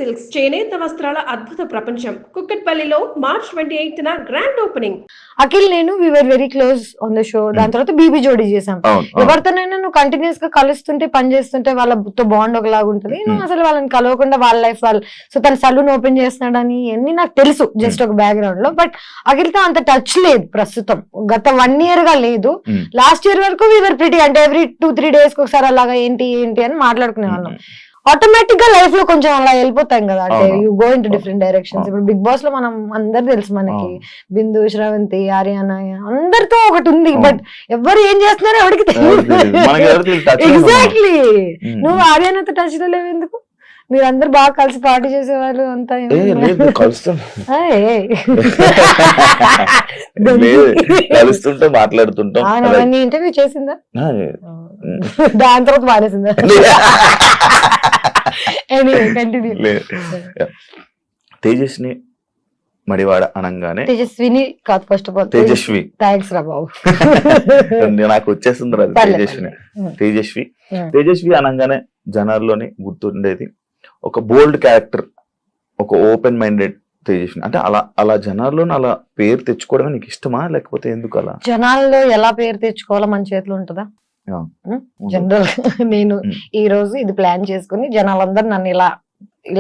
Silks చేనేత వస్త్రాల అద్భుత ప్రపంచం కుక్కట్పల్లిలో మార్చ్ 28న గ్రాండ్ ఓపెనింగ్. అఖిల్ నేను we were very close on the show. దాని తర్వాత బీబీ జోడీ చేసాం. ఎవరితోనైనా నువ్వు కంటిన్యూస్ గా కలుస్తుంటే పని చేస్తుంటే వాళ్ళతో బాండ్ ఒకలాగా ఉంటుంది. నువ్వు అసలు వాళ్ళని కలవకుండా వాళ్ళ లైఫ్ వాళ్ళు సో తన సలూన్ ఓపెన్ చేస్తున్నాడని అన్ని నాకు తెలుసు జస్ట్ ఒక బ్యాక్గ్రౌండ్ లో. బట్ అఖిల్తో అంత టచ్ లేదు ప్రస్తుతం, గత 1 year గా లేదు. లాస్ట్ ఇయర్ వరకు వి వర్ ప్రిటీ, అంటే ఎవ్రీ 2-3 days ఒకసారి అలాగా ఏంటి అని మాట్లాడుకునే వాళ్ళం. ఆటోమేటిక్ గా లైఫ్ లో కొంచెం అలా వెళ్ళిపోతాం కదా, అంటే you go in to different directions. ఇప్పుడు బిగ్ బాస్ లో మనం అందరు తెలుసు మనకి, బిందు, శ్రవంతి, ఆర్యానా అందరితో ఒకటి ఉంది. బట్ ఎవరు ఏం చేస్తున్నారో ఎవరికి తెలియదు. ఎగ్జాక్ట్లీ. నువ్వు ఆర్యానాతో టచ్ లో లేవు ఎందుకు? మీరందరూ బాగా కలిసి పార్టీ చేసేవాళ్ళు అంతా. కలుస్తుంటే మాట్లాడుతుంటాం. ఇంటర్వ్యూ చేసిందా? దాని తర్వాత మానేసిందా? తేజస్ని మడివాడ అనగానే తేజస్విని కాదు, first of all Tejaswi. Thanks రా బాబు, నాకు వచ్చేస్తుంది తేజస్వి అనగానే జనాల్లోని గుర్తుండేది ఒక బోల్డ్ క్యారెక్టర్, ఒక ఓపెన్ మైండెడ్ తేజస్విని. అంటే అలా జనాల్లోనే అలా పేరు తెచ్చుకోవడమే నీకు ఇష్టమా, లేకపోతే ఎందుకు అలా? జనాల్లో ఎలా పేరు తెచ్చుకోవాలో మన చేతిలో ఉంటుందా? జనరల్ నేను ఈ రోజు ఇది ప్లాన్ చేసుకుని జనాలందరూ నన్ను ఇలా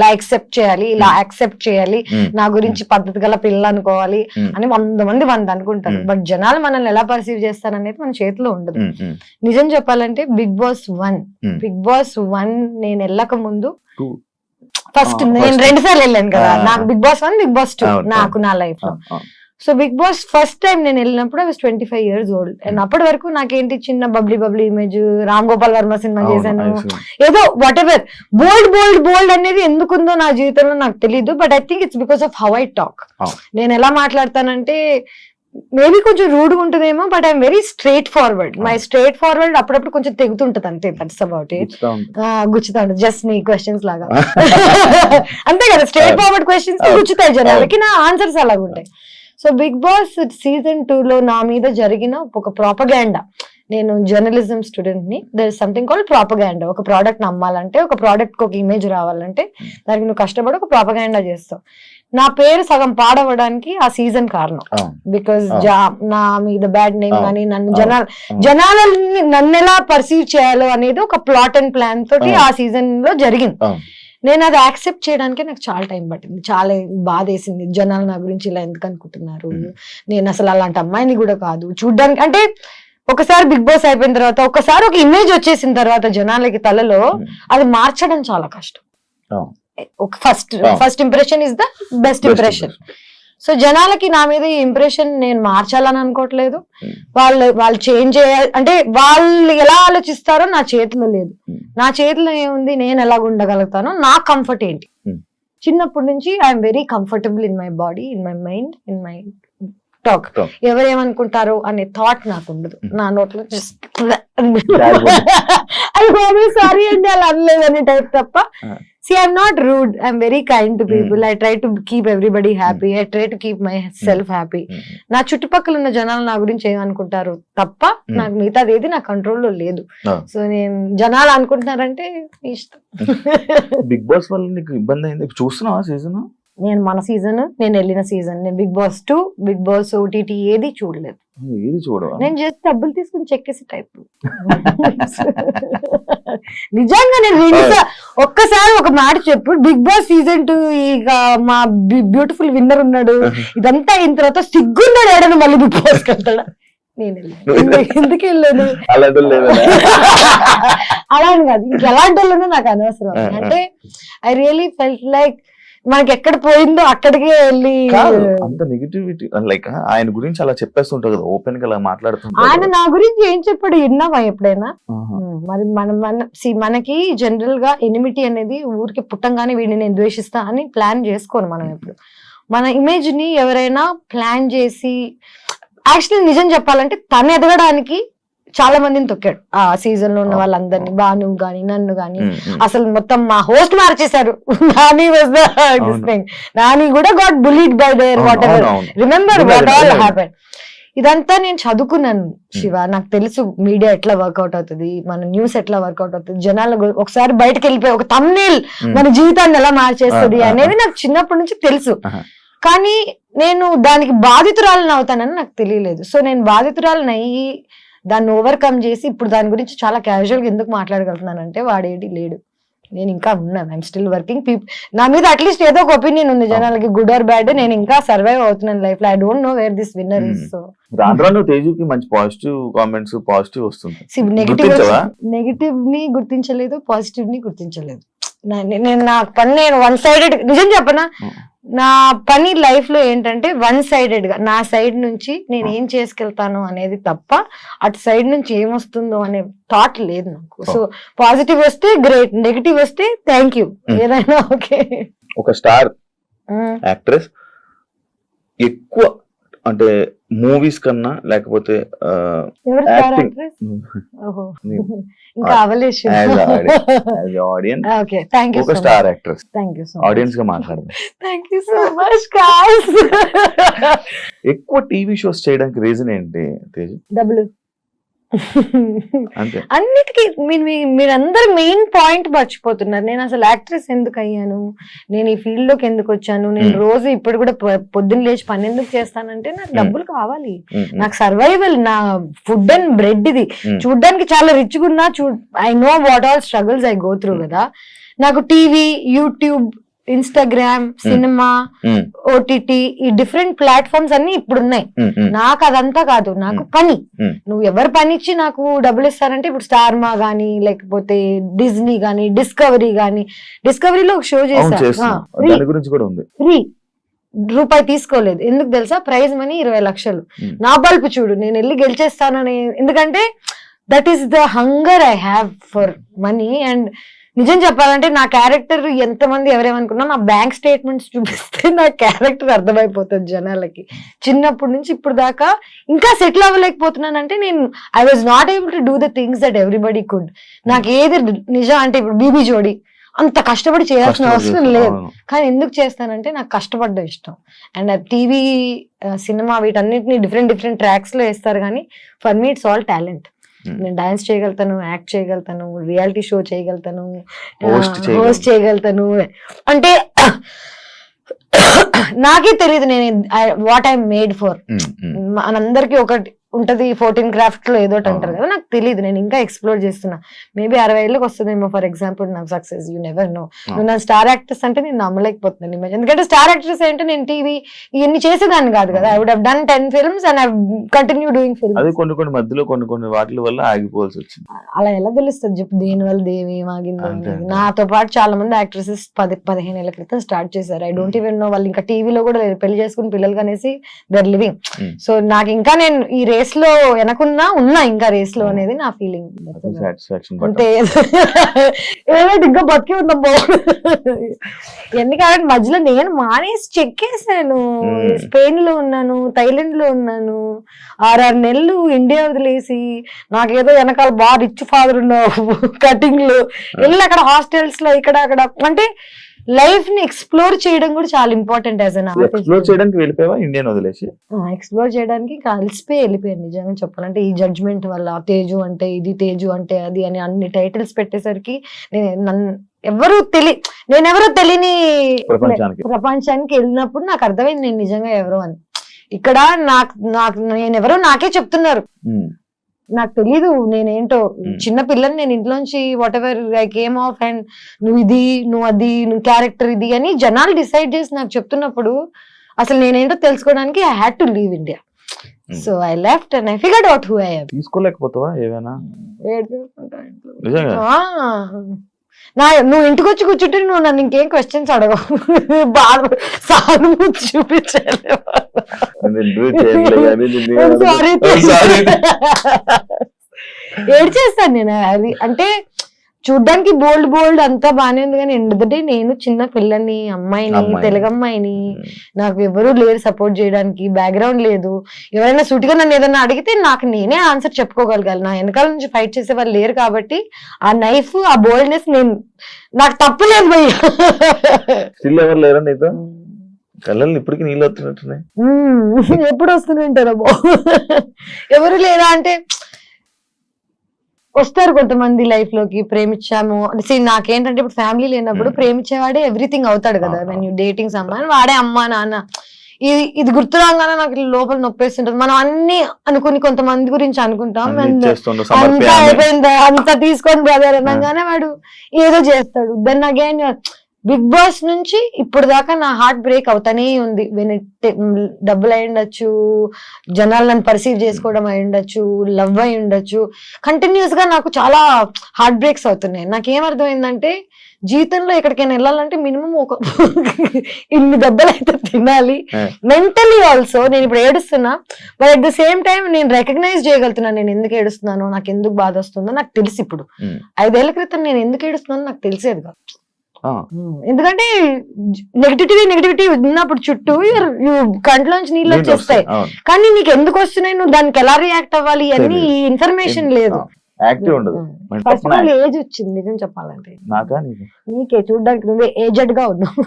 యాక్సెప్ట్ చేయాలి, ఇలా యాక్సెప్ట్ చేయాలి, నా గురించి పద్ధతి గల పిల్ల అనుకోవాలి అని 100 మంది అనుకుంటారు. బట్ జనాలు మనల్ని ఎలా పర్సీవ్ చేస్తారనేది మన చేతిలో ఉండదు. నిజం చెప్పాలంటే బిగ్ బాస్ 1 నేను వెళ్ళక ముందు ఫస్ట్ నేను 2 సార్లు వెళ్ళాను కదా. నాకు బిగ్ బాస్ 1, బిగ్ బాస్ 2 నాకు నా లైఫ్ లో. So Bigg Boss first time నేను వెళ్ళినప్పుడు I was 25 years old. And అప్పటి వరకు నాకేంటి చిన్న bubbly image, Ram Gopal Varma cinema చేశాను, ఏదో వాట్ ఎవర్ బోల్డ్ అనేది ఎందుకుందో నా జీవితంలో నాకు తెలీదు. But I think it's because of how I talk. నేను ఎలా మాట్లాడతానంటే మేబీ కొంచెం రూడ్గా ఉంటుందేమో, but I'm very straight forward. My straight forward అప్పుడప్పుడు కొంచెం తెగుతుంటది అంతే. That's about it. గుచ్చుతా ఉంటుంది జస్ట్ నీ క్వశ్చన్స్ లాగా. అంతే కదా, స్ట్రైట్ ఫార్వర్డ్ క్వశ్చన్స్ గుచ్చుతాయి జనాలకి, నా ఆన్సర్స్ అలాగ ఉంటాయి. సో బిగ్ బాస్ సీజన్ 2 లో నా మీద జరిగిన ఒక ప్రాపగాండా, నేను జర్నలిజం స్టూడెంట్ ని, there is something called propaganda. ఒక ప్రోడక్ట్ నమ్మాలంటే, ఒక ప్రోడక్ట్ కి ఒక ఇమేజ్ రావాలంటే దానికి నువ్వు కష్టపడి ఒక ప్రాపగాండా చేస్తావు. నా పేరు సగం పాడవడానికి ఆ సీజన్ కారణం. బికాస్ నా మీద బ్యాడ్ నేమ్ కానీ జనాలని నన్ను ఎలా పర్సీవ్ చేయాలో అనేది ఒక ప్లాట్ అండ్ ప్లాన్ తోటి ఆ సీజన్ లో జరిగింది. నేను అది యాక్సెప్ట్ చేయడానికి నాకు చాలా టైం పట్టింది, చాలా బాధ వేసింది. జనాలు నా గురించి ఇలా ఎందుకు అనుకుంటున్నారు, నేను అసలు అలాంటి అమ్మాయిని కూడా కాదు చూడ్డానికి. అంటే ఒకసారి బిగ్ బాస్ అయిపోయిన తర్వాత, ఒకసారి ఒక ఇమేజ్ వచ్చేసిన తర్వాత జనాలకి తలలో అది మార్చడం చాలా కష్టం. First impression is the best impression. So జనాలకి నా మీద ఈ ఇంప్రెషన్ నేను మార్చాలని అనుకోవట్లేదు. వాళ్ళు చేంజ్ చేయాలి అంటే వాళ్ళు ఎలా ఆలోచిస్తారో నా చేతిలో లేదు. నా చేతిలో ఏముంది, నేను ఎలా ఉండగలుగుతానో, నా కంఫర్ట్ ఏంటి. చిన్నప్పటి నుంచి I'm very comfortable in my body, in my mind, in my talk. ఎవరేమనుకుంటారో అనే థాట్ నాకు ఉండదు. నా నోట్లో జస్ట్ సారీ అండి అలా అనలేదు అనే టైప్ తప్ప. See, I'm not rude. I'm very kind to people. I try to keep everybody happy. I try to keep myself happy. నా చుట్టుపక్కల ఉన్న జనాలు నా గురించి ఏమనుకుంటారు తప్ప నాకు మిగతాది ఏది నా కంట్రోల్లో లేదు. సో నేను జనాలు అనుకుంటున్నారంటే ఇష్టం. బిగ్ బాస్ వల్ల నీకు ఇబ్బంది అయింది చూస్తున్నావా సీజన్? నేను మన సీజన్, నేను వెళ్ళిన సీజన్, నేను Bigg Boss 2, Bigg Boss OTT ఏది చూడలేదు. నేను జస్ట్ డబ్బులు తీసుకుని చెక్కేసి టైప్. నిజంగా నేను ఒక్కసారి ఒక మాట చెప్పు, బిగ్ బాస్ సీజన్ 2 ఇక మా బ్యూటిఫుల్ విన్నర్ ఉన్నాడు, ఇదంతా అయిన తర్వాత సిగ్గున్నాడు ఏడను మళ్ళీ బిగ్ బాస్ వెళ్తాడా? నేను ఎందుకు వెళ్ళాను అలా అని కాదు, ఇంకెలాంటి వాళ్ళనో నాకు అనవసరం. అంటే ఐ రియలీ ఫెల్ట్ లైక్ మనకి ఎక్కడ పోయిందో అక్కడికే వెళ్ళి అంత నెగటివిటీ. లైక్ ఆయన గురించి అలా చెప్పేస్తుంటారు కదా, ఓపెన్ గా మాట్లాడుతుంటారు. ఆయన నా గురించి ఏం చెప్పాడు విన్నావా ఎప్పుడైనా? మరి మనకి జనరల్ గా ఎనిమిటీ అనేది ఊరికి పుట్టంగానే వీడిని నేను ద్వేషిస్తా అని ప్లాన్ చేసుకోను మనం. ఎప్పుడు మన ఇమేజ్ ని ఎవరైనా ప్లాన్ చేసి, యాక్చువల్లీ నిజం చెప్పాలంటే తను ఎదగడానికి చాలా మందిని తొక్కాడు ఆ సీజన్ లో ఉన్న వాళ్ళందరినీ, బాను గాని నన్ను గాని. అసలు మొత్తం మా హోస్ట్ మార్చేశారు. నాని కూడా got bullied by their what ever, remember what all happen. ఇదంతా నేను చదువుకున్నాను శివ, నాకు తెలుసు మీడియా ఎట్లా వర్కౌట్ అవుతుంది, మన న్యూస్ ఎట్లా వర్కౌట్ అవుతుంది, జనాల ఒకసారి బయటకు వెళ్ళిపోయి ఒక thumbnail మన జీవితాన్ని ఎలా మార్చేస్తుంది అనేది నాకు చిన్నప్పటి నుంచి తెలుసు. కానీ నేను దానికి బాధితురాలను అవుతానని నాకు తెలియలేదు. సో నేను బాధితురాలను అయ్యి దాన్ని ఓవర్కమ్ చేసి ఇప్పుడు దాని గురించి చాలా క్యాజువల్ గా ఎందుకు మాట్లాడగలుగుతున్నానంటే వాడేటి లేడు, నేను ఇంకా ఉన్నాను. I'm still working. నా మీద అట్లీస్ట్ ఏదో ఒక ఒపీనియన్ ఉంది జనాలకి, గుడ్ ఆర్ బ్యాడ్, నేను ఇంకా సర్వైవ్ అవుతున్నాను లైఫ్ లో. I don't know where this winner is. So రాను తేజుకి మంచి పాజిటివ్ కామెంట్స్, పాజిటివ్ వస్తుంది. నెగిటివ్ ని గుర్తించలేదు, పాజిటివ్ ని గుర్తించలేదు. నేను నా పని నేను వన్ సైడెడ్, నిజం చెప్పనా, నా పని లైఫ్ లో ఏంటంటే వన్ సైడెడ్ గా నా సైడ్ నుంచి నేను ఏం చేసుకెళ్తాను అనేది తప్ప అటు సైడ్ నుంచి ఏమొస్తుందో అనే థాట్ లేదు నాకు. సో పాజిటివ్ వస్తే గ్రేట్, నెగిటివ్ వస్తే థ్యాంక్ యూ, ఏదైనా ఓకే. ఒక స్టార్ యాక్ట్రెస్ ఎక్కువ అంటే మూవీస్ కన్నా లేకపోతే ఎవరు స్టార్ యాక్ట్రెస్? ఓహో ఇంకా అవలేష్. Audience okay, thank you. ఒక star actress, thank you so audience గా మాట్లాడదాం. Thank you so much guys. ఎక్కువ టీవీ షోస్ చేయడానికి రీజన్ ఏంటి తేజు? డబ్బులు. అంతే. అన్నిటికీ మీరందరూ మెయిన్ పాయింట్ మర్చిపోతున్నారు. నేను అసలు యాక్ట్రెస్ ఎందుకు అయ్యాను, నేను ఈ ఫీల్డ్ లోకి ఎందుకు వచ్చాను, నేను రోజు ఇప్పుడు కూడా పొద్దున్న లేచి పని ఎందుకు చేస్తానంటే నాకు డబ్బులు కావాలి, నాకు సర్వైవల్, నా ఫుడ్ అండ్ బ్రెడ్ ఇది. చూడ్డానికి చాలా రిచ్ గా ఉన్నా, I know what all struggles I go through కదా. నాకు TV, YouTube, Instagram, cinema, OTT, ఈ డిఫరెంట్ ప్లాట్ఫామ్స్ అన్ని ఇప్పుడు ఉన్నాయి. నాకు అదంతా కాదు, నాకు పని. నువ్వు ఎవరు పని ఇచ్చి నాకు డబ్బులు ఇస్తారంటే ఇప్పుడు స్టార్ మా గానీ, లేకపోతే డిజ్నీ గానీ, డిస్కవరీ గానీ, డిస్కవరీలో ఒక షో చేశా, ఫ్రీ, రూపాయి తీసుకోలేదు. ఎందుకు తెలుసా? ప్రైజ్ మనీ 20 లక్షలు. నా బల్పు చూడు, నేను వెళ్ళి గెలిచేస్తానని. ఎందుకంటే that is the hunger I have for money. And నిజం చెప్పాలంటే నా క్యారెక్టర్ ఎంతమంది ఎవరేమనుకున్నా, నా బ్యాంక్ స్టేట్మెంట్స్ చూపిస్తే నా క్యారెక్టర్ అర్థమైపోతుంది జనాలకి. చిన్నప్పటి నుంచి ఇప్పుడు దాకా ఇంకా సెటిల్ అవ్వలేకపోతున్నానంటే నేను I was not able to do the things that everybody could. నాకు ఏది నిజం అంటే ఇప్పుడు బీబీ జోడి అంత కష్టపడి చేయాల్సిన అవసరం లేదు, కానీ ఎందుకు చేస్తానంటే నాకు కష్టపడ్డం ఇష్టం. అండ్ టీవీ, సినిమా వీటన్నిటిని డిఫరెంట్ ట్రాక్స్ లో వేస్తారు, కానీ for me it's all talent. నేను డాన్స్ చేయగలుగుతాను, యాక్ట్ చేయగలుగుతాను, రియాలిటీ షో చేయగలుగుతాను, హోస్ట్ చేయగలుగుతాను. అంటే నాకే తెలియదు నేను వాట్ ఐ మేడ్ ఫర్. మనందరికి ఒకటి ఉంటది 14 క్రాఫ్ట్ లో ఏదోటి అంటారు కదా, నాకు తెలియదు. నేను ఇంకా ఎక్స్ప్లోర్ చేస్తున్నా. మేబీ 60 ఏళ్ళకి వస్తుందేమో ఫర్ ఎగ్జాంపుల్ నాకు సక్సెస్. You never know. నువ్వు నా స్టార్ యాక్ట్రెస్ అంటే నేను నమ్మలేకపోతున్నాను ఇమేజ్. ఎందుకంటే స్టార్ యాక్ట్రెస్ అంటే నేను టీవీ ఇవన్నీ చేసేదాన్ని కాదు కదా. I would have done 10 films and I've continued doing films. అది కొన్ని మధ్యలో కొన్ని వాటి వల్ల ఆగిపోవాల్సి వచ్చింది. అలా ఎలా తెలుస్తుంది చెప్పు? దేని వల్ల దేవి మాగింది. నాతో పాటు చాలా మంది యాక్ట్రెసెస్ 10-15 ఏళ్ల క్రితం స్టార్ట్ చేశారు. ఐ డోంట్ ఈవెన్ నో వాళ్ళు ఇంకా టీవీలో కూడా పెళ్లి చేసుకుని పిల్లలు కనేసి దే ఆర్ లివింగ్. సో నాకు ఇంకా నేను ఈ రేస్ లో వెనకున్నా ఇంకా రేస్ లో అనేది నా ఫీలింగ్. అంటే ఇంకా బతికి ఉందా ఎందుకంటే మధ్యలో నేను మానేసి చెక్కేసాను. స్పెయిన్ లో ఉన్నాను, థైలాండ్ లో ఉన్నాను, 6 నెలలు ఇండియా వదిలేసి, నాకేదో వెనకాల బాగా రిచ్ ఫాదర్ ఉన్నావు కటింగ్ లో వెళ్ళి అక్కడ హాస్టల్స్ లో ఇక్కడ అక్కడ. అంటే లైఫ్ ని ఎక్స్ప్లోర్ చేయడం కూడా చాలా important. As an artist explore చేయడానికి వెళ్ళిపోయావా ఇండియన్ వదిలేసి? ఎక్స్ప్లోర్ చేయడానికి వెళ్ళిపోయాను నిజంగా చెప్పాలంటే. ఈ జడ్జ్మెంట్ వల్ల తేజు అంటే ఇది, తేజు అంటే అది అని అన్ని టైటిల్స్ పెట్టేసరికి నేనెవరో తెలియని ప్రపంచానికి వెళ్ళినప్పుడు నాకు అర్థమైంది నేను నిజంగా ఎవరో అని. ఇక్కడ నేనెవరో నాకే చెప్తున్నారు, నాకు తెలీదు నేనేంటో. చిన్న పిల్లని నేను ఇంట్లోంచి what ever I came of and నువ్వు ఇది, నువ్వు అది, నువ్వు క్యారెక్టర్ ఇది అని జనాలు డిసైడ్ చేసి నాకు చెప్తున్నప్పుడు అసలు నేనేంటో తెలుసుకోవడానికి I had to leave India. So I left and I figured out who I am. తీసుకోలేకపోతావా ఏమైనా? నువ్వు ఇంటికి వచ్చి కూర్చుంటే నువ్వు నన్ను ఇంకేం క్వశ్చన్స్ అడగవు, బాగా సానుభూతి చూపించాలి. ఏడ్చేస్తాను నేను. అది అంటే చూడ్డానికి బోల్డ్ అంతా బానే ఉంది, కానీ ఎందుకంటే నేను చిన్న పిల్లని, అమ్మాయిని, తెలుగు అమ్మాయిని, నాకు ఎవరు లేరు సపోర్ట్ చేయడానికి, బ్యాక్గ్రౌండ్ లేదు. ఎవరైనా సూటిగా నన్ను ఏదైనా అడిగితే నాకు నేనే ఆన్సర్ చెప్పుకోగలగాలి. నా వెనకాల నుంచి ఫైట్ చేసే వాళ్ళు లేరు కాబట్టి ఆ నైఫ్, ఆ బోల్డ్నెస్ నాకు తప్పలేదు భయ్య. కళ్ళల్లో ఇప్పటికీ నీళ్ళు వస్తున్నట్టున్నాయి. ఎప్పుడు వస్తుంటారో ఎవరు లేరా అంటే వస్తారు కొంతమంది లైఫ్ లోకి, ప్రేమించాము నాకేంటంటే ఇప్పుడు ఫ్యామిలీ లేనప్పుడు ప్రేమించేవాడే ఎవ్రీథింగ్ అవుతాడు కదా. వెన్ యూ డేటింగ్ సమ్మన్ వాడే అమ్మా నాన్న, ఇది గుర్తు రాగానే నాకు లోపల నొప్పేస్తుంటది. మనం అన్ని అనుకుని కొంతమంది గురించి అనుకుంటాం, అంతా అయిపోయిందా అంతా తీసుకొని బ్రదర్ అనగానే వాడు ఏదో చేస్తాడు. దెన్ అగైన్ బిగ్ బాస్ నుంచి ఇప్పుడు దాకా నా హార్ట్ బ్రేక్ అవుతానే ఉంది. డబ్బులు అయి ఉండొచ్చు, జనాలు నన్ను పర్సీవ్ చేసుకోవడం అయి ఉండొచ్చు, లవ్ అయి ఉండొచ్చు, కంటిన్యూస్ గా నాకు చాలా హార్ట్ బ్రేక్స్ అవుతున్నాయి. నాకేమర్థమైందంటే జీవితంలో ఎక్కడికైనా వెళ్ళాలంటే మినిమం ఒక ఇన్ని దెబ్బలు అయితే తినాలి. మెంటలీ ఆల్సో నేను ఇప్పుడు ఏడుస్తున్నా, but at the same time నేను రికగ్నైజ్ చేయగలుగుతున్నాను నేను ఎందుకు ఏడుస్తున్నానో, నాకు ఎందుకు బాధ వస్తుందో నాకు తెలుసు. ఇప్పుడు 5 ఏళ్ల క్రితం నేను ఎందుకు ఏడుస్తున్నానో నాకు తెలిసేది కాదు. ఎందుకంటే నెగటివిటీ ఉన్నప్పుడు చుట్టూ కంట్లోంచి నీళ్ళు వచ్చేస్తాయి, కానీ నీకు ఎందుకు వస్తున్నాయి, నువ్వు దానికి ఎలా రియాక్ట్ అవ్వాలి అన్ని ఇన్ఫర్మేషన్ లేదు. ఫస్ట్ ఆఫ్ ఆల్ ఏజ్ వచ్చింది నిజం చెప్పాలంటే నీకే, చూడడానికి నువ్వే ఏజెడ్ గా ఉన్నావు.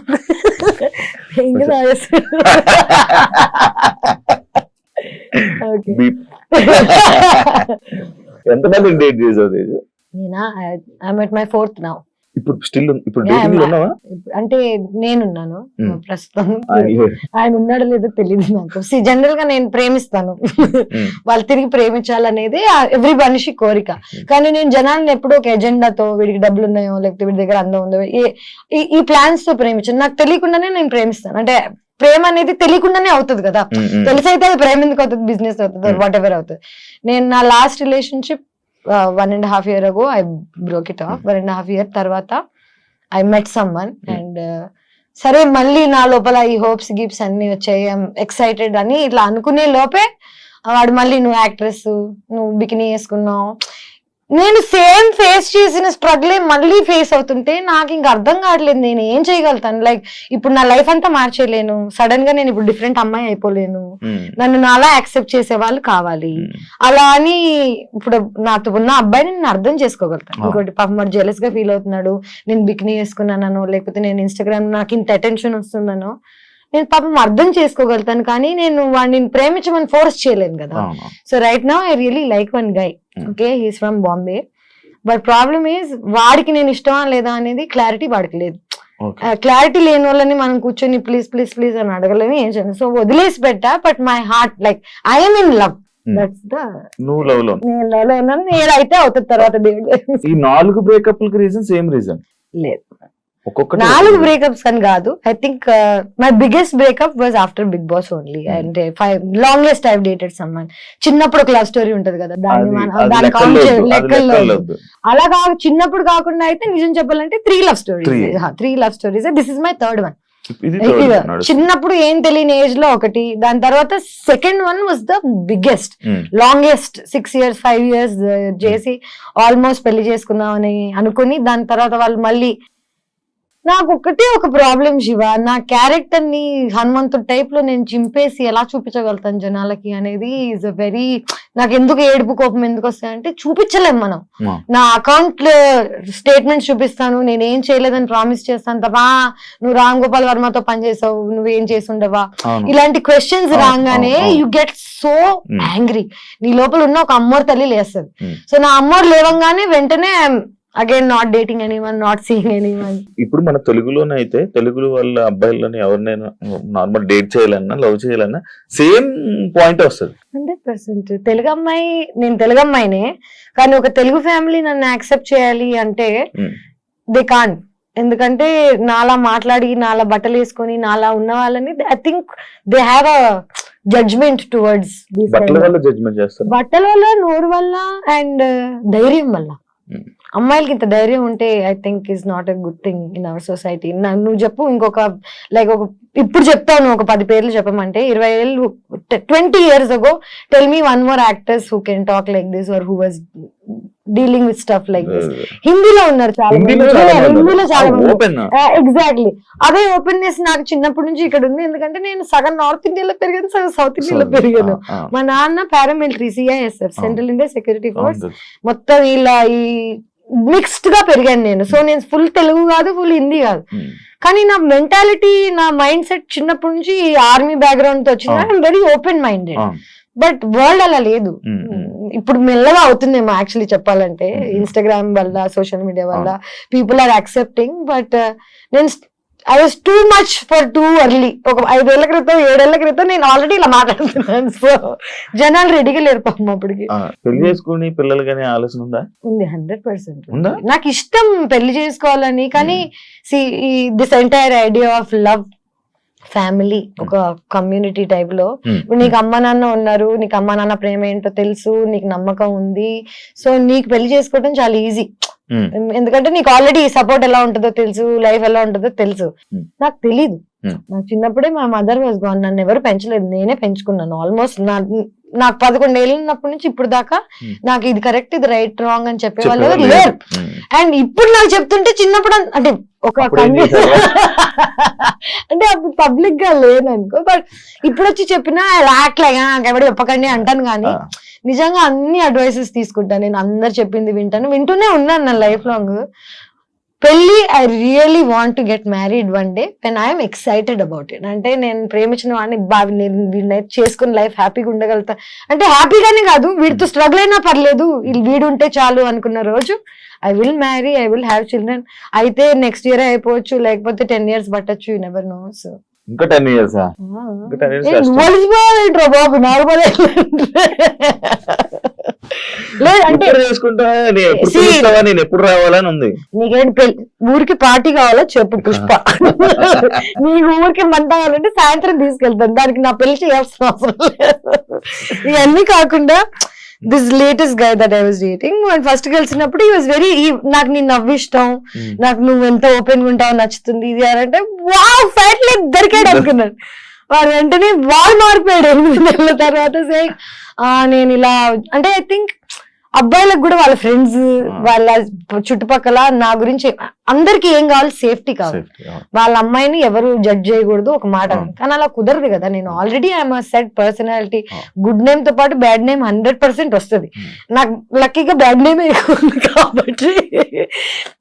నేనా I'm at my 4th now. అంటే నేనున్నాను ప్రస్తుతం, ఆయన ఉన్నాడో లేదో తెలియదు నాకు. జనరల్ గా నేను ప్రేమిస్తాను, వాళ్ళు తిరిగి ప్రేమించాలనేది ఎవ్రీ మనిషి కోరిక. కానీ నేను జనాలను ఎప్పుడూ ఒక ఎజెండాతో వీడికి డబ్బులు ఉన్నాయో లేకపోతే వీడి దగ్గర అందం ఉందో ఈ ప్లాన్స్ తో ప్రేమించాను. నాకు తెలియకుండానే నేను ప్రేమిస్తాను. అంటే ప్రేమ అనేది తెలియకుండానే అవుతుంది కదా, తెలిసైతే అది ప్రేమ ఎందుకు అవుతుంది, బిజినెస్ అవుతుంది, వాట్ ఎవర్ అవుతుంది. నేను నా last relationship 1.5 years ago I broke it off. 1.5 years తర్వాత I met someone and సరే మళ్ళీ నా లోపల ఈ హోప్స్ గిప్స్ అన్ని వచ్చాయి, ఎక్సైటెడ్ అని ఇట్లా అనుకునే లోపే వాడు మళ్ళీ నువ్వు యాక్ట్రెస్, నువ్వు బికినీ వేసుకున్నావు. నేను సేమ్ ఫేస్ చేసిన స్ట్రగులే మళ్ళీ ఫేస్ అవుతుంటే నాకు ఇంకా అర్థం కావట్లేదు నేను ఏం చేయగలుగుతాను. లైక్ ఇప్పుడు నా లైఫ్ అంతా మార్చేయలేను, సడన్ గా నేను ఇప్పుడు డిఫరెంట్ అమ్మాయి అయిపోలేను, నన్ను నాలా యాక్సెప్ట్ చేసే వాళ్ళు కావాలి. అలా అని ఇప్పుడు నాతో ఉన్న అబ్బాయిని నేను అర్థం చేసుకోగలుగుతాను. ఇంకోటి పాపం మరి జెలస్ గా ఫీల్ అవుతున్నాడు, నేను బికినీ వేసుకున్నానో లేకపోతే నేను ఇన్స్టాగ్రామ్ నాకు ఇంత అటెన్షన్ వస్తుందనో నేను పాపం అర్థం చేసుకోగలుగుతాను, కానీ నేను వాడిని ప్రేమించమని ఫోర్స్ చేయలేను కదా. So right now I really like one guy, okay, he's from Bombay, but problem is వాడికి నేను ఇష్టమా లేదా అనేది క్లారిటీ వాడికి లేదు. క్లారిటీ లేని వాళ్ళని మనం కూర్చొని ప్లీజ్ ప్లీజ్ ప్లీజ్ అని అడగలేము, ఏం చేయాలి. సో వదిలేసి పెట్టా, but my heart like I'm in love. నేను లవ్ లో ఉన్నాను, నేనైతే అవుతుంది తర్వాత దేవుడు. ఈ 4 బ్రేకప్ రీజన్ సేమ్ రీజన్ లేదు, 4 బ్రేకప్స్ అని కాదు. I think my biggest breakup was after Bigg Boss only. And longest I dated someone. చిన్నప్పుడు ఒక లవ్ స్టోరీ ఉంటది కదా, దాని లెక్కల్లో అలా కాదు. చిన్నప్పుడు కాకుండా అయితే నిజం చెప్పాలంటే 3 love stories. This is my 3rd one. చిన్నప్పుడు ఏం తెలియని ఏజ్ లో ఒకటి, దాని తర్వాత second one was the biggest, longest 6 years 5 years చేసి ఆల్మోస్ట్ పెళ్లి చేసుకుందాం అని అనుకుని దాని తర్వాత వాళ్ళు మళ్ళీ. నాకు ఒకటే ఒక ప్రాబ్లం శివ, నా క్యారెక్టర్ ని హనుమంతుడు టైప్ లో నేను చింపేసి ఎలా చూపించగలుగుతాను జనాలకి అనేది ఈజ్ అ వెరీ, నాకు ఎందుకు ఏడుపు కోపం ఎందుకు వస్తాయంటే చూపించలేం మనం. నా అకౌంట్ స్టేట్మెంట్స్ చూపిస్తాను, నేనేం చేయలేదని ప్రామిస్ చేస్తాను తప్ప నువ్వు రామ్ గోపాల్ వర్మతో పనిచేసావు, నువ్వేం చేసి ఉండవా, ఇలాంటి క్వశ్చన్స్ రాగానే యు గెట్ సో యాంగ్రీ. నీ లోపల ఉన్న ఒక అమ్మోరు తల్లి లేస్తుంది. సో నా అమ్మోరు లేవంగానే వెంటనే again not dating anyone, not seeing anyone. ఇప్పుడు మన తెలుగులోనే అయితే తెలుగు వాళ్ళ అబ్బాయిలని ఎవరినైనా నార్మల్ డేట్ చేయాలన్నా లవ్ చేయాలన్నా సేమ్ పాయింట్ వస్తుంది 100%. తెలుగు అమ్మాయి, నేను తెలుగు అమ్మాయినే, కానీ ఒక తెలుగు ఫ్యామిలీ నన్ను యాక్సెప్ట్ చేయాలి అంటే దే కాంట్. ఎందుకంటే నాలా మాట్లాడి, నాలా బట్టలు వేసుకొని, నాలా ఉన్న వాళ్ళని I think they have a judgement towards. బట్టల వల్ల, నోరు వల్ల అండ్ ధైర్యం వల్ల. అమ్మాయిలకి ఇంత ధైర్యం ఉంటే I think is not a good thing in our society. నువ్వు చెప్పు ఇంకొక లైక్ ఒక ఇప్పుడు చెప్తాను ఒక 10 పేర్లు చెప్పమంటే 20 ఏళ్ళు 20 years ago tell me one more actors who can talk like this or who was dealing with stuff like this. హిందీలో ఉన్నారు చాలా మంది, హిందీలో చాలా మంది. ఎగ్జాక్ట్లీ అదే ఓపెన్నెస్ నాకు చిన్నప్పటి నుంచి ఇక్కడ ఉంది. ఎందుకంటే నేను సగం నార్త్ ఇండియాలో పెరిగాను, సగం సౌత్ ఇండియాలో పెరిగాను. మా నాన్న paramilitary, CISF, central India security force, మొత్తం ఇలా ఈ మిక్స్డ్ గా పెరిగాను నేను. సో నేను ఫుల్ తెలుగు కాదు, ఫుల్ హిందీ కాదు, కానీ నా మెంటాలిటీ, నా మైండ్ సెట్ చిన్నప్పటి నుంచి ఆర్మీ బ్యాక్గ్రౌండ్ తో వచ్చింది. I'm very open minded. But world అలా లేదు. ఇప్పుడు మెల్లగా అవుతుందేమో యాక్చువల్లీ చెప్పాలంటే, ఇన్స్టాగ్రామ్ వల్ల, సోషల్ మీడియా వల్ల పీపుల్ ఆర్ యాక్సెప్టింగ్. బట్ నేను I was too much for too early. ఒక 5 ఏళ్ల క్రితం 7 ఏళ్ల క్రితం నేను ఆల్రెడీ ఇలా మాట్లాడుతున్నాను. సో జనాలు రెడీగా లేరు పాపం అప్పటికి. పెళ్లి చేసుకుని పిల్లలు కానీ ఆలోచన ఉందా? ఉంది, 100%. నాకు ఇష్టం పెళ్లి చేసుకోవాలని, కానీ this entire idea of love, family, ఒక కమ్యూనిటీ టైప్ లో, ఇప్పుడు నీకు అమ్మ నాన్న ఉన్నారు, నీకు అమ్మ నాన్న ప్రేమ ఏంటో తెలుసు, నీకు నమ్మకం ఉంది, సో నీకు పెళ్లి చేసుకోవడం చాలా ఈజీ. ఎందుకంటే నీకు ఆల్రెడీ సపోర్ట్ ఎలా ఉంటుందో తెలుసు, లైఫ్ ఎలా ఉంటుందో తెలుసు. నాకు తెలీదు. నాకు చిన్నప్పుడే మా మదర్ వాజ్ గాన్. నన్ను ఎవరు పెంచలేదు, నేనే పెంచుకున్నాను. ఆల్మోస్ట్ నాకు 11 ఏళ్ళు ఉన్నప్పటి నుంచి ఇప్పుడు దాకా నాకు ఇది కరెక్ట్, ఇది రైట్, రాంగ్ అని చెప్పేవాళ్ళు లేరు. అండ్ ఇప్పుడు నాకు చెప్తుంటే చిన్నప్పుడు అంటే ఒక అంటే అప్పుడు పబ్లిక్ గా లేదనుకో, బట్ ఇప్పుడు వచ్చి చెప్పినా రాట్లేగా ఎవడు చెప్పకండి అంటాను. కానీ నిజంగా అన్ని అడ్వైసెస్ తీసుకుంటాను నేను, అందరు చెప్పింది వింటూనే ఉన్నాను నా లైఫ్ లాంగ్. పెళ్లి, I really want to get married one day when I'm excited about it. అంటే నేను ప్రేమించిన వాడిని వీడిని చేసుకుని లైఫ్ హ్యాపీగా ఉండగలుగుతా, అంటే హ్యాపీగానే కాదు, వీడితో స్ట్రగుల్ అయినా పర్లేదు, వీడు ఉంటే చాలు అనుకున్న రోజు I will marry, I will have children. అయితే నెక్స్ట్ ఇయర్ అయిపోవచ్చు, లేకపోతే 10 years పట్టచ్చు, యు నెవర్ నో. సో ఇంకా 10 years బాబు నార్మల్ లేదంటే నేను ఎప్పుడు రావాలని ఉంది. నీకేంటి ఊరికి పార్టీ కావాలా చెప్పు పుష్ప, నీకు ఊరికి మంట కావాలంటే సాయంత్రం తీసుకెళ్తాను, దానికి నా పెళ్లి చేయాల్సిన అవసరం లేదు. ఇవన్నీ కాకుండా this latest guy that I was dating, first కలిసినప్పుడు ఈ వాజ్ వెరీ, నాకు నీ నవ్వు ఇష్టం, నాకు నువ్వు ఎంత ఓపెన్ గా ఉంటావు, నచ్చుతుంది ఇది అంటే, వావ్ ఫైట్ లేదు దొరికాడు అనుకున్నాను. వాడు వెంటనే వాళ్ళు మారిపోయాడు 8 నెలల తర్వాత. నేను ఇలా అంటే ఐ థింక్ అబ్బాయిలకు కూడా వాళ్ళ ఫ్రెండ్స్, వాళ్ళ చుట్టుపక్కల నా గురించి అందరికి ఏం కావాలి, సేఫ్టీ కావాలి. వాళ్ళ అమ్మాయిని ఎవరు జడ్జ్ చేయకూడదు ఒక మాట, కానీ అలా కుదరదు కదా. నేను already I'm set personality, good name తో పాటు బ్యాడ్ నేమ్ 100% వస్తుంది. నాకు లక్కీగా బ్యాడ్ నేమ్ ఎక్కువ ఉంది కాబట్టి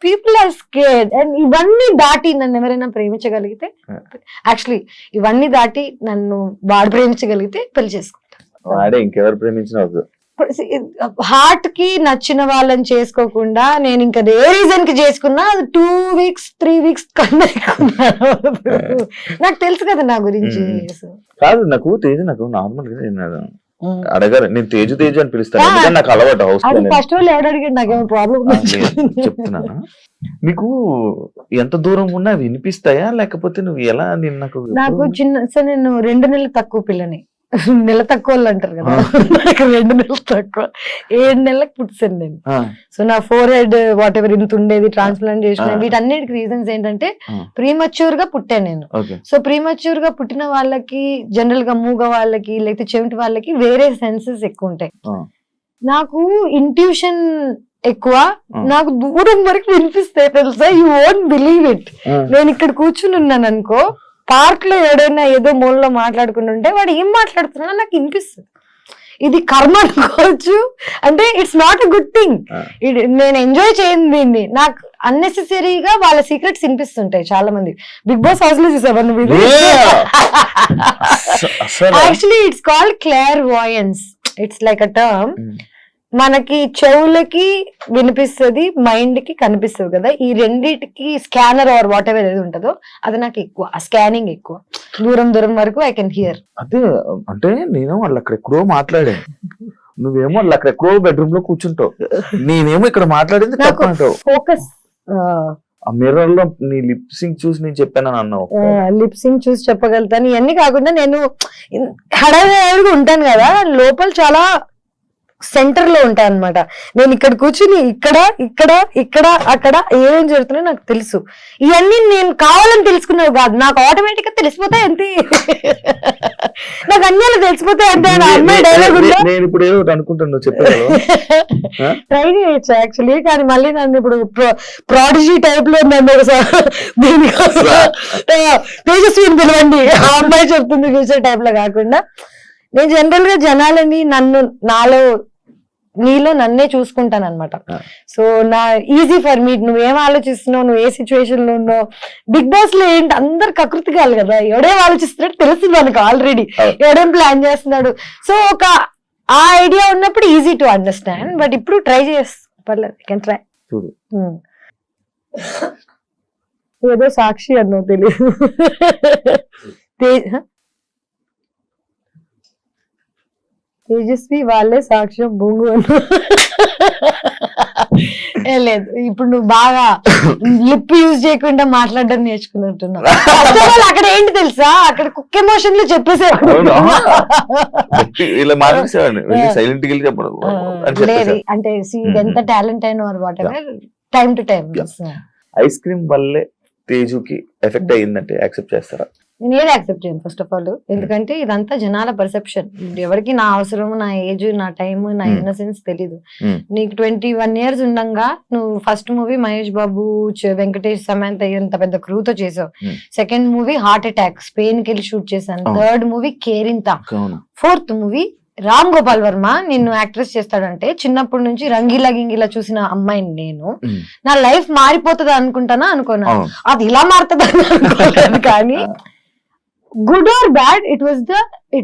పీపుల్ ఆర్ స్కేర్డ్. అండ్ ఇవన్నీ దాటి నన్ను ఎవరైనా ప్రేమించగలిగితే, యాక్చువల్లీ ఇవన్నీ దాటి నన్ను వాడు ప్రేమించగలిగితే పెళ్లి చేసుకుంటాను. ఇంకెవరు ప్రేమించిన హార్ట్ కి నచ్చిన వాళ్ళని చేసుకోకుండా నేను ఇంకా ఏ రీజన్ కి చేసుకున్నా అది 2 weeks 3 weeks కన్నా నాకు తెలుసు కదా నా గురించి. కాదు నాకు తేజ, నాకు నార్మల్ గా అడగారు, నేను తేజు తేజు అని పిలుస్తాను, నాకు అలవాటు. ఫస్ట్ వాళ్ళు ఎవరు అడిగాడు, నాకేమో ప్రాబ్లం చెప్తున్నాను. నీకు ఎంత దూరం ఉన్నా వినిపిస్తాయా, లేకపోతే నువ్వు ఎలా? నాకు చిన్న సార్, నేను 2 నెలలు తక్కువ పిల్లని, నెల తక్కువ వాళ్ళు అంటారు కదా, నాకు 2 నెలలు తక్కువ, 7 నెలలకు పుట్టాను నేను. సో నా ఫోర్హెడ్ వాట్ ఎవర్ ఇంత ఉండేది, ట్రాన్స్ప్లాంట్ చేసిన, వీటన్నిటికి రీజన్స్ ఏంటంటే ప్రీమచ్యూర్ గా పుట్టాను నేను. సో ప్రీమచ్యూర్ గా పుట్టిన వాళ్ళకి, జనరల్ గా మూగ వాళ్ళకి, లేకపోతే చెవిటి వాళ్ళకి వేరే సెన్సెస్ ఎక్కువ ఉంటాయి. నాకు ఇంట్యూషన్ ఎక్కువ, నాకు దూరం వరకు వినిపిస్తాయి తెలుసా, యూ వోంట్ బిలీవ్ ఇట్. నేను ఇక్కడ కూర్చుని ఉన్నాను అనుకో, పార్క్ లో ఏడైనా ఏదో మూలలో మాట్లాడుకుంటుంటే వాడు ఏం మాట్లాడుతున్నా నాకు వినిపిస్తుంది. ఇది కర్మ అనుకోవచ్చు, అంటే it's not a good thing. నేను ఎంజాయ్ చేయను దీన్ని. నాకు అన్నెసెసరీగా వాళ్ళ సీక్రెట్స్ వినిపిస్తుంటాయి. చాలా మంది బిగ్ బాస్ హౌస్ లో చూసావా నువ్వు? Actually it's called clairvoyance. It's like a term. మనకి చెవులకి వినిపిస్తుంది, మైండ్ కి కనిపిస్తుంది కదా, ఈ రెండిటికి స్కానర్ ఆర్ వాట్ ఎవర్ ఏది ఉంటుందో అది నాకు ఎక్కువ, స్కానింగ్ ఎక్కువ, దూరం దూరం వరకు ఐ కెన్ హియర్. అదే అంటే నేను వాళ్ళు అక్కడెక్కడో మాట్లాడాను, నువ్వేమో వాళ్ళు అక్కడెక్కడో బెడ్రూమ్ లో కూర్చుంటావు, నేనేమో ఇక్కడ మాట్లాడింది తప్పంటావు. ఫోకస్ ఆ మిర్రర్ లో నీ లిప్ సింక్ చూసి నేను చెప్పాను అన్నావు. లిప్ సింక్ చూసి చెప్పగలుగుతాను. ఇవన్నీ కాకుండా నేను హడావిడిగా ఉంటాను కదా, లోపల చాలా సెంటర్ లో ఉంటాయి అనమాట. నేను ఇక్కడ కూర్చుని ఇక్కడ ఇక్కడ ఇక్కడ అక్కడ ఏమేం జరుగుతున్నాయో నాకు తెలుసు. ఇవన్నీ నేను కావాలని తెలుసుకున్నావు కాదు, నాకు ఆటోమేటిక్ గా తెలిసిపోతాయి అంతే. నాకు అన్ని తెలిసిపోతాయి అంతే. అమ్మాయి డైలాగ్ నేను ఇప్పుడు ఏదో అనుకుంటాను చెప్పాను, ట్రై చేయొచ్చు యాక్చువల్లీ. కానీ మళ్ళీ నన్ను ఇప్పుడు ప్రాడిజీ టైప్ లో నన్ను తేజస్విని పిలవండి, ఆ అమ్మాయి చెప్తుంది ఫ్యూచర్ టైప్ లో కాకుండా, నేను జనరల్ గా జనాలని నాలో నీలో నన్నే చూసుకుంటాను అనమాట. సో నా ఈజీ ఫర్ మీ, నువ్వేం ఆలోచిస్తున్నావు, నువ్వు ఏ సిచ్యువేషన్ లో ఉన్నావు. బిగ్ బాస్ లో ఏంటి అందరు కకృతి కాదు కదా, ఎవడేం ఆలోచిస్తున్నాడు తెలుసు మనకు ఆల్రెడీ, ఎవడేం ప్లాన్ చేస్తున్నాడు. సో ఒక ఆ ఐడియా ఉన్నప్పుడు ఈజీ టు అండర్స్టాండ్. బట్ ఇప్పుడు ట్రై పర్లేదు, కెన్ ట్రై. ఏదో సాక్షి అన్నో తెలియదు. తేజస్వి వాళ్ళే సాక్ష్యం బొంగు అన్న. లేదు, ఇప్పుడు నువ్వు బాగా లిప్ యూజ్ చేయకుండా మాట్లాడడం నేర్చుకున్నట్టున్నావు. అక్కడ ఏంటి తెలుసా, అక్కడ కుక్ ఎమోషన్ లో చెప్పేసేవాడు. లేదు అంటే ఎంత టాలెంట్ అయినా what ever, time to time. Ice cream వల్లే తేజుకి ఎఫెక్ట్ అయ్యిందంటే యాక్సెప్ట్ చేస్తారా? నేను ఏది యాక్సెప్ట్ చేయను ఫస్ట్ ఆఫ్ ఆల్. ఎందుకంటే ఇదంతా జనాల పర్సెప్షన్. ఎవరికి నా అవసరం, నా ఏజ్, నా టైం, నా ఇన్నసెన్స్ తెలీదు. నీకు 21 years ఉండగా నువ్వు ఫస్ట్ మూవీ మహేష్ బాబు, వెంకటేష్, సమంత ఇంత పెద్ద క్రూతో చేసావు. Second movie heart attack, Spain కి వెళ్ళి షూట్ చేశాను. Third movie Kerintha. Fourth movie Ram Gopal Varma నిన్ను యాక్ట్రెస్ చేస్తాడంటే చిన్నప్పటి నుంచి రంగీలా గింగిలా చూసిన అమ్మాయిని నేను, నా లైఫ్ మారిపోతుంది అనుకుంటానా అనుకున్నా. అది ఇలా మారుతుంది అనుకోలేదు. కానీ good or bad, it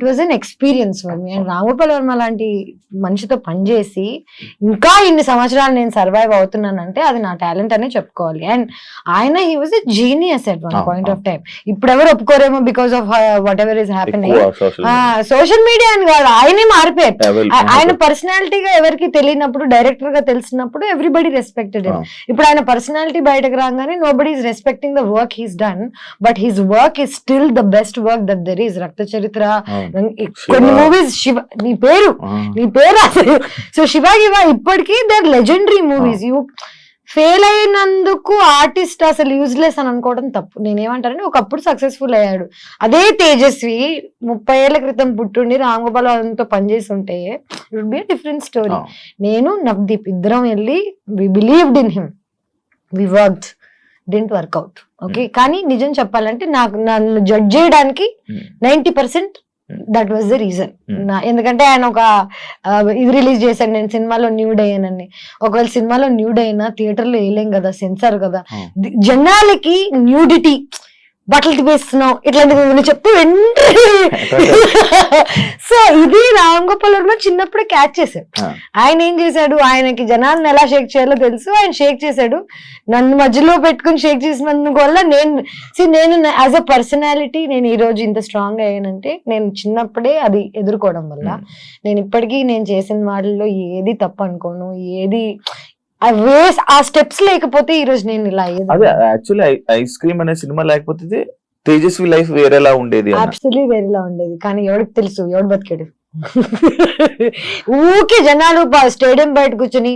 was an experience for me. And Ramagopal Varma లాంటి మనిషితో పనిచేసి ఇంకా ఇన్ని సంవత్సరాలు నేను సర్వైవ్ అవుతున్నానంటే అది నా టాలెంట్ అనే చెప్పుకోవాలి. అండ్ ఆయన he was a genius at one point of time. ఇప్పుడు ఎవరు ఒప్పుకోరేమో because of whatever is happening. Social media అని కాదు, ఆయనే మారిపోయారు. ఆయన పర్సనాలిటీగా ఎవరికి తెలియనప్పుడు, డైరెక్టర్ గా తెలిసినప్పుడు ఎవ్రీబడి రెస్పెక్టెడ్. ఇప్పుడు ఆయన పర్సనాలిటీ బయటకు రాగానే nobody is respecting the work he's done, but his work is still the best work that there is. రక్త చరిత్ర, కొన్ని మూవీస్, శివ, నీ పేరు అసలు. సో శివ ఇప్పటికీ there legendary movies. You fail అయినందుకు ఆర్టిస్ట్ అసలు యూజ్లెస్ అని అనుకోవడం తప్పు. నేనేమంటానంటే ఒకప్పుడు సక్సెస్ఫుల్ అయ్యాడు. అదే తేజస్వి 30 ఏళ్ల క్రితం పుట్టుండి రామ్ గోపాల్ వర్మతో పనిచేసి ఉంటే it would be different story. నేను నవదీప్ ఇద్దరం వెళ్ళి we believed in him, we worked, didn't work out. Okay, కానీ నిజం చెప్పాలంటే నన్ను జడ్జ్ చేయడానికి 90% దట్ వాజ్ ద రీజన్. ఎందుకంటే ఆయన ఒక ఇది రిలీజ్ చేశాను నేను, సినిమాలో న్యూడ్ అయ్యానని. ఒకవేళ సినిమాలో న్యూడ్ అయినా థియేటర్ లో వేయలేం కదా, సెన్సార్ కదా. జనాలకి న్యూడిటీ, బట్టలు తిప్పేస్తున్నావు ఇట్లాంటివి నువ్వు చెప్తూ వెంటనే. సో ఇది రామ్ గోపాల్ వర్మ చిన్నప్పుడే క్యాచ్ చేశాడు. ఆయన ఏం చేశాడు, ఆయనకి జనాలను ఎలా షేక్ చేయాలో తెలుసు, ఆయన షేక్ చేశాడు. నన్ను మధ్యలో పెట్టుకుని షేక్ చేసినందుకు వల్ల నేను యాజ్ అ పర్సనాలిటీ నేను ఈ రోజు ఇంత స్ట్రాంగ్ అయ్యానంటే నేను చిన్నప్పుడే అది ఎదుర్కోవడం వల్ల. నేను ఇప్పటికీ నేను చేసిన వాటిల్లో ఏది తప్పు అనుకోను, ఏది ఆ స్టెప్స్ లేకపోతే ఈ రోజు నేను ఇలా అయ్యేది. అదే యాక్చువల్లీ ఐస్ క్రీమ్ అనే సినిమా లేకపోతే తేజస్వి లైఫ్ వేరేలా ఉండేది. అబ్సల్యూట్లీ వేరేలా ఉండేది. కానీ ఎవరికి తెలుసు, ఎవడు బతికాడు. ఊకే జనాలు స్టేడియం బయట కూర్చొని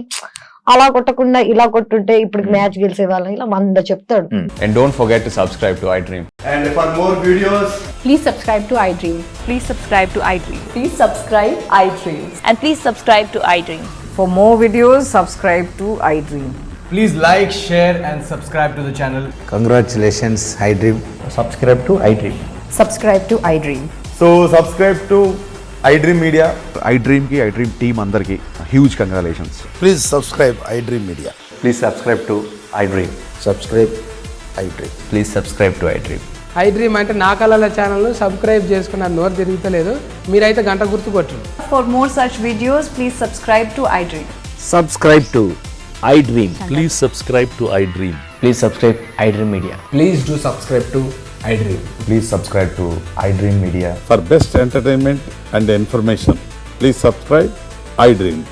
అలా కొట్టకుండా ఇలా కొట్టుంటే ఇప్పుడు మ్యాచ్ గెలిచే వాళ్ళం ఇలా 100 చెప్తాడు. And don't forget to subscribe to iDream. And for more videos, please subscribe to iDream. Please subscribe to iDream. Please subscribe iDream. And please subscribe to iDream. For more videos, subscribe to iDream. please like, share and subscribe to the channel. Congratulations, iDream. Subscribe to iDream. Subscribe to iDream. So subscribe to iDream Media. iDream ki iDream team andarki huge congratulations. Please subscribe iDream Media. Please subscribe to iDream. Subscribe iDream. Please subscribe to iDream. iDream అంటే నా కళల channel subscribe చేసుకున్న నోరు తిరుగుతలేదు, మీరైతే గంట గుర్తు కొట్టండి. For more such videos, please subscribe to iDream. Subscribe to iDream. Please subscribe to iDream. Please subscribe iDream Media. Please do subscribe to iDream. Please subscribe to iDream Media. For best entertainment and information, please subscribe iDream.